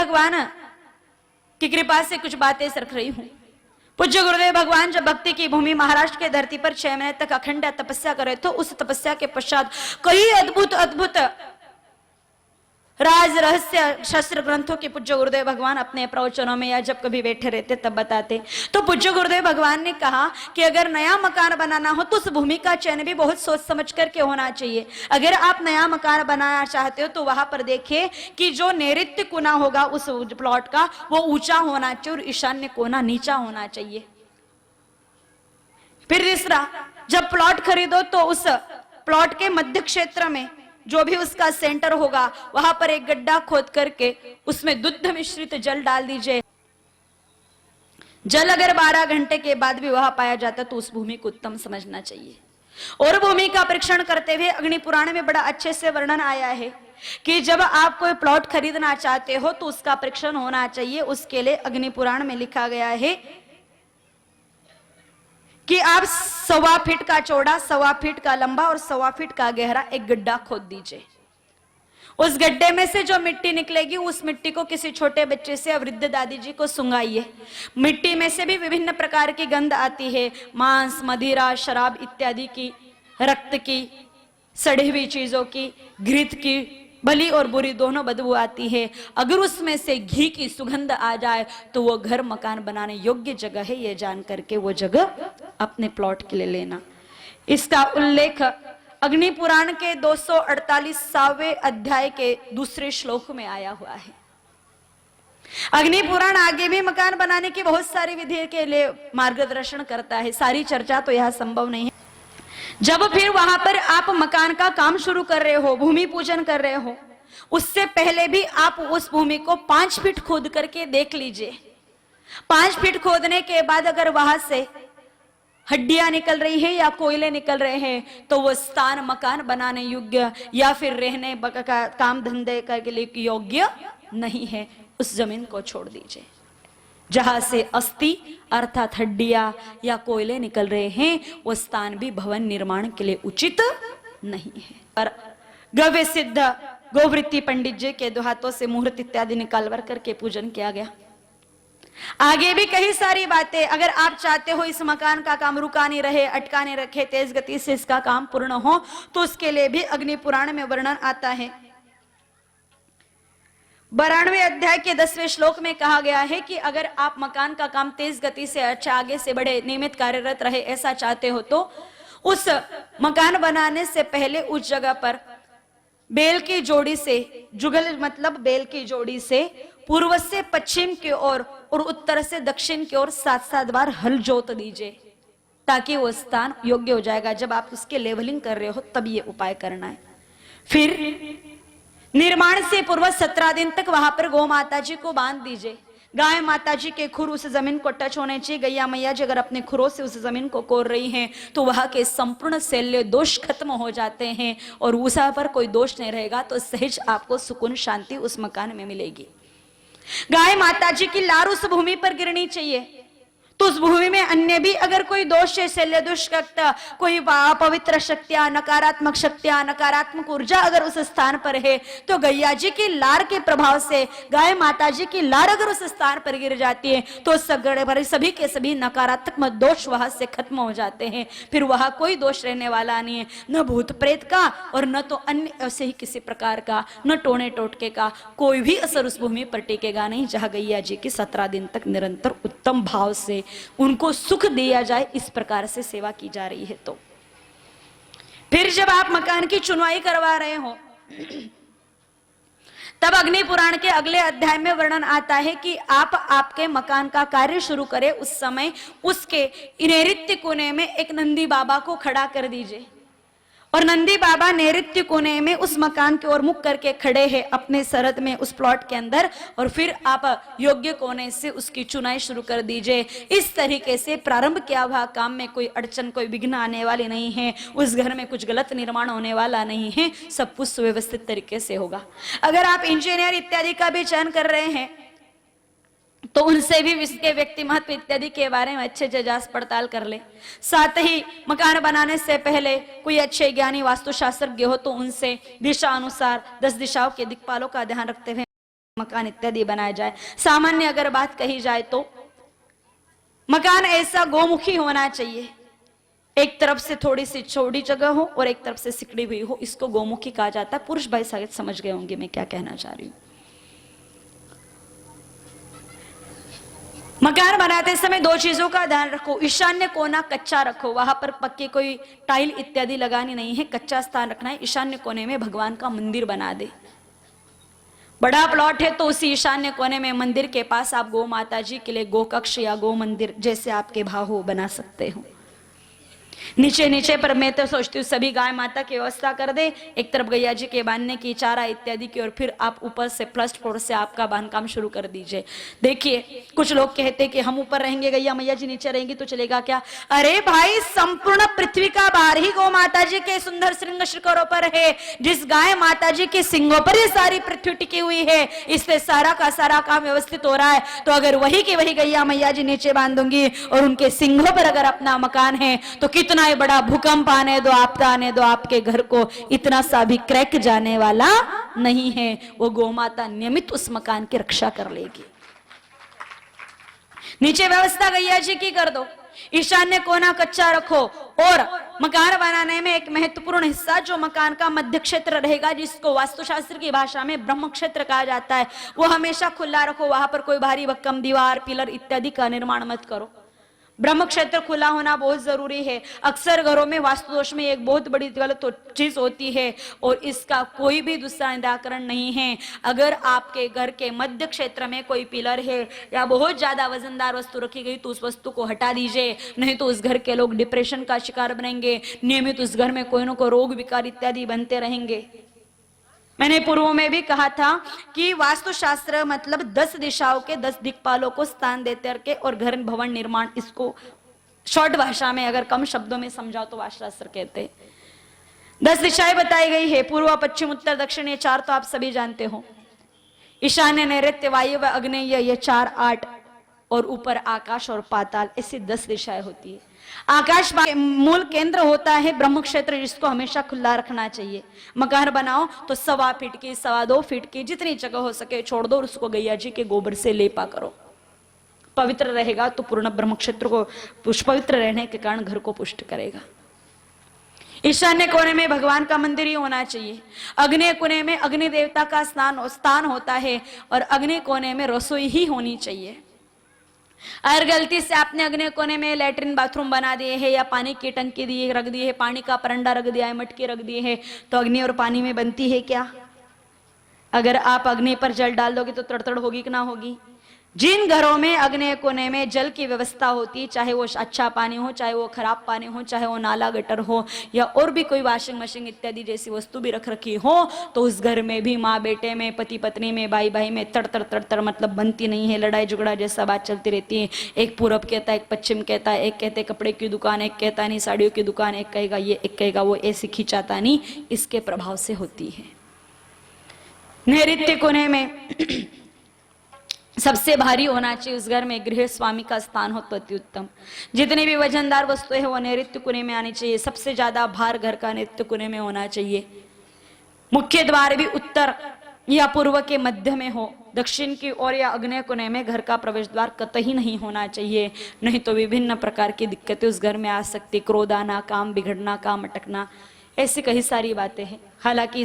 भगवान की कृपा से कुछ बातें रख रही हूं। पूज्य गुरुदेव भगवान जब भक्ति की भूमि महाराष्ट्र के धरती पर 6 महीने तक अखंड तपस्या कर रहे थे, उस तपस्या के पश्चात कई अद्भुत अद्भुत राज रहस्य शास्त्र ग्रंथों के पूज्य गुरुदेव भगवान अपने प्रवचनों में या जब कभी बैठे रहते तब बताते। तो पूज्य गुरुदेव भगवान ने कहा कि अगर नया मकान बनाना हो तो उस भूमि का चयन भी बहुत सोच समझ करके होना चाहिए। अगर आप नया मकान बनाना चाहते हो तो वहां पर देखिए कि जो नैऋत्य कोना होगा उस प्लॉट का वो ऊंचा होना चाहिए और ईशान्य कोना नीचा होना चाहिए। फिर तीसरा, जब प्लॉट खरीदो तो उस प्लॉट के मध्य क्षेत्र में जो भी उसका सेंटर होगा वहां पर एक गड्ढा खोद करके उसमें दुग्ध मिश्रित जल डाल दीजिए। जल अगर 12 घंटे के बाद भी वहां पाया जाता तो उस भूमि को उत्तम समझना चाहिए। और भूमि का परीक्षण करते हुए अग्नि पुराण में बड़ा अच्छे से वर्णन आया है कि जब आप कोई प्लॉट खरीदना चाहते हो तो उसका परीक्षण होना चाहिए। उसके लिए अग्नि पुराण में लिखा गया है कि आप 1.25 फीट का चौड़ा, 1.25 फीट का लंबा और 1.25 फीट का गहरा एक गड्ढा खोद दीजिए। उस गड्ढे में से जो मिट्टी निकलेगी उस मिट्टी को किसी छोटे बच्चे से वृद्ध दादी जी को सुंगाइए। मिट्टी में से भी विभिन्न प्रकार की गंध आती है, मांस, मदिरा, शराब इत्यादि की, रक्त की, सड़ी हुई चीजों की, घृत की, भली और बुरी दोनों बदबू आती है। अगर उसमें से घी की सुगंध आ जाए तो वो घर मकान बनाने योग्य जगह है, ये जान करके वो जगह अपने प्लॉट के लिए लेना। इसका उल्लेख अग्नि पुराण के 248वें अध्याय के दूसरे श्लोक में आया हुआ है। अग्नि पुराण आगे भी मकान बनाने की बहुत सारी विधि के लिए मार्गदर्शन करता है, सारी चर्चा तो यह संभव नहीं है। जब फिर वहां पर आप मकान का काम शुरू कर रहे हो, भूमि पूजन कर रहे हो, उससे पहले भी आप उस भूमि को 5 फीट खोद करके देख लीजिए। 5 फीट खोदने के बाद अगर वहां से हड्डियां निकल रही है या कोयले निकल रहे हैं तो वो स्थान मकान बनाने योग्य या फिर रहने काम धंधे के लिए योग्य नहीं है। उस जमीन को छोड़ दीजिए। जहां से अस्थि अर्थात हड्डियां या कोयले निकल रहे हैं वो स्थान भी भवन निर्माण के लिए उचित नहीं है। पर गव्य सिद्ध गोवृत्ति पंडित जी के हाथों से मुहूर्त इत्यादि निकालवर करके पूजन किया गया। आगे भी कई सारी बातें, अगर आप चाहते हो इस मकान का काम रुका नहीं रहे, अटका नहीं रखे, तेज गति से इसका काम पूर्ण हो तो उसके लिए भी अग्नि पुराण में वर्णन आता है। 92वें अध्याय के 10वें श्लोक में कहा गया है कि अगर आप मकान का काम तेज गति से अच्छा आगे से बढ़े, नियमित कार्यरत रहे, ऐसा चाहते हो तो उस मकान बनाने से पहले उस जगह पर बेल की जोड़ी से, जुगल मतलब बेल की जोड़ी से पूर्व से पश्चिम की ओर और उत्तर से दक्षिण की ओर 7-7 बार हल जोत दीजिए ताकि वो स्थान योग्य हो जाएगा। जब आप उसके लेवलिंग कर रहे हो तब ये उपाय करना है। फिर निर्माण से पूर्व 17 दिन तक वहां पर गौ माता जी को बांध दीजिए। गाय माता जी के खुर उस जमीन को टच होने चाहिए। गैया मैया जी अगर अपने खुरों से उस जमीन को कोर रही हैं तो वहां के संपूर्ण शैल्य दोष खत्म हो जाते हैं और उस पर कोई दोष नहीं रहेगा तो सहज आपको सुकून शांति उस मकान में मिलेगी। गाय माता जी की लार उस भूमि पर गिरनी चाहिए। तो उस भूमि में अन्य भी अगर कोई दोष है, शैल्य दुष्ट, कोई पवित्र शक्तियां, नकारात्मक शक्तियां, नकारात्मक ऊर्जा अगर उस स्थान पर है तो गैया जी की लार के प्रभाव से, गाय माता जी की लार अगर उस स्थान पर गिर जाती है तो सभी के सभी नकारात्मक दोष वहां से खत्म हो जाते हैं। फिर वहां कोई दोष रहने वाला नहीं है, न भूत प्रेत का और न तो अन्य ऐसे ही किसी प्रकार का, न टोने टोटके का कोई भी असर उस भूमि पर टिकेगा नहीं जहां गैया जी की 17 दिन तक निरंतर उत्तम भाव से उनको सुख दिया जाए, इस प्रकार से सेवा की जा रही है। तो फिर जब आप मकान की चुनवाई करवा रहे हो तब अग्नि पुराण के अगले अध्याय में वर्णन आता है कि आप आपके मकान का कार्य शुरू करें उस समय उसके नैऋत्य कोने में एक नंदी बाबा को खड़ा कर दीजिए और नंदी बाबा नैऋत्य कोने में उस मकान की ओर मुख करके खड़े हैं अपने सरहद में उस प्लॉट के अंदर। और फिर आप योग्य कोने से उसकी चुनाई शुरू कर दीजिए। इस तरीके से प्रारंभ किया हुआ काम में कोई अड़चन, कोई विघ्न आने वाली नहीं है, उस घर में कुछ गलत निर्माण होने वाला नहीं है, सब कुछ सुव्यवस्थित तरीके से होगा। अगर आप इंजीनियर इत्यादि का भी चयन कर रहे हैं तो उनसे भी इसके व्यक्ति महत्व इत्यादि के बारे में अच्छे से जांच पड़ताल कर ले। साथ ही मकान बनाने से पहले कोई अच्छे ज्ञानी वास्तुशास्त्रज्ञ हो तो उनसे दिशा अनुसार 10 दिशाओं के दिक्पालों का ध्यान रखते हुए मकान इत्यादि बनाया जाए। सामान्य अगर बात कही जाए तो मकान ऐसा गोमुखी होना चाहिए, एक तरफ से थोड़ी सी छोटी जगह हो और एक तरफ से सिकड़ी हुई हो, इसको गोमुखी कहा जाता है। पुरुष भाई शायद समझ गए होंगे मैं क्या कहना चाह रही हूं। मकान बनाते समय दो चीजों का ध्यान रखो, ईशान्य कोना कच्चा रखो, वहां पर पक्के कोई टाइल इत्यादि लगानी नहीं है, कच्चा स्थान रखना है। ईशान्य कोने में भगवान का मंदिर बना दे। बड़ा प्लॉट है तो उसी ईशान्य कोने में मंदिर के पास आप गौ माता जी के लिए गोकक्ष या गो मंदिर जैसे आपके भाव हो बना सकते हो। नीचे नीचे पर मैं तो सोचती हूँ सभी गाय माता की व्यवस्था कर दे, एक तरफ गैया जी के बांधने की, चारा इत्यादि की, और फिर आप ऊपर से फर्स्ट फ्लोर से आपका बांधकाम शुरू कर दीजिए। देखिए कुछ लोग कहते कि हम ऊपर रहेंगे, गैया मैया जी नीचे रहेंगी तो चलेगा क्या? अरे भाई, संपूर्ण पृथ्वी का भार ही गौ माता जी के सुंदर श्रृंग शिखरों पर है। जिस गाय माता जी के सिंगों पर ये सारी पृथ्वी टिकी हुई है, इससे सारा का सारा काम व्यवस्थित हो रहा है। तो अगर वही की वही गैया मैया जी नीचे बांधूंगी और उनके सिंगों पर अगर अपना मकान है तो कितना बड़ा भूकंप आने दो, आपदा आने दो, आपके घर को इतना सा भी क्रैक जाने वाला नहीं है। वो गोमाता नियमित उस मकान की रक्षा कर लेगी। नीचे व्यवस्था गैया जी की कर दो, ईशान्य कोना कच्चा रखो, और मकान बनाने में एक महत्वपूर्ण हिस्सा जो मकान का मध्य क्षेत्र रहेगा, जिसको वास्तुशास्त्र की भाषा में ब्रह्म क्षेत्र कहा जाता है, वो हमेशा खुला रखो। वहां पर कोई भारी भक्कम दीवार, पिलर इत्यादि का निर्माण मत करो। ब्रह्म क्षेत्र खुला होना बहुत जरूरी है। अक्सर घरों में वास्तु दोष में एक बहुत बड़ी गलत चीज होती है और इसका कोई भी दूसरा निराकरण नहीं है। अगर आपके घर के मध्य क्षेत्र में कोई पिलर है या बहुत ज्यादा वजनदार वस्तु रखी गई तो उस वस्तु को हटा दीजिए, नहीं तो उस घर के लोग डिप्रेशन का शिकार बनेंगे। नियमित उस घर में कोई न कोई रोग विकार इत्यादि बनते रहेंगे। मैंने पूर्व में भी कहा था कि वास्तुशास्त्र मतलब 10 दिशाओं के 10 दिक्पालों को स्थान देते करके और घर भवन निर्माण, इसको शॉर्ट भाषा में अगर कम शब्दों में समझाओ तो वास्तुशास्त्र कहते हैं। 10 दिशाएं बताई गई है, पूर्व पश्चिम उत्तर दक्षिण, ये 4 तो आप सभी जानते हो। ईशान्य, नैऋत्य, वायव्य, आग्नेय, ये 4 8, और ऊपर आकाश और पाताल, ऐसी 10 दिशाएं होती है। आकाश मूल केंद्र होता है ब्रह्म क्षेत्र, जिसको हमेशा खुला रखना चाहिए। मकान बनाओ तो 1.25 फीट की, 2.25 फीट की, जितनी जगह हो सके छोड़ दो और उसको गैया जी के गोबर से लेपा करो। पवित्र रहेगा तो पूर्ण ब्रह्म क्षेत्र को पवित्र रहने के कारण घर को पुष्ट करेगा। ईशान्य कोने में भगवान का मंदिर ही होना चाहिए। अग्नि कोने में अग्नि देवता का स्थान होता है और अग्नि कोने में रसोई ही होनी चाहिए। अगर गलती से आपने अग्नि कोने में लेटरिन बाथरूम बना दिए है या पानी की टंकी दी रख दी है, पानी का परंडा रख दिया है, मटकी रख दी है, तो अग्नि और पानी में बनती है क्या? अगर आप अग्नि पर जल डाल दोगे तो तड़तड़ होगी कि ना होगी? जिन घरों में अग्नि कोने में जल की व्यवस्था होती, चाहे वो अच्छा पानी हो, चाहे वो खराब पानी हो, चाहे वो नाला गटर हो या और भी कोई वॉशिंग मशीन इत्यादि जैसी वस्तु भी रख रखी हो, तो उस घर में भी माँ बेटे में, पति पत्नी में, भाई भाई में तड़तड़ मतलब बनती नहीं है। लड़ाई झगड़ा जैसा बात चलती रहती है। एक पूरब कहता है, एक पश्चिम कहता है, एक कहते कपड़े की दुकान, एक कहता नहीं साड़ियों की दुकान, एक कहेगा ये, एक कहेगा वो, ऐसी खींचाता नहीं, इसके प्रभाव से होती है। नैऋत्य कोने में सबसे भारी होना चाहिए उस घर में गृह स्वामी का स्थान हो तो अति उत्तम। जितनी भी वजनदार वस्तु है वो नैऋत्य कोने में आनी चाहिए। सबसे ज्यादा भार घर का नैऋत्य कोने में होना चाहिए। मुख्य द्वार भी उत्तर या पूर्व के मध्य में हो, दक्षिण की ओर या आग्नेय कोने में घर का प्रवेश द्वार कतई नहीं होना चाहिए, नहीं तो विभिन्न प्रकार की दिक्कतें उस घर में आ सकती। क्रोध आना, काम बिगड़ना, काम अटकना, ऐसी कई सारी बातें हैं। हालांकि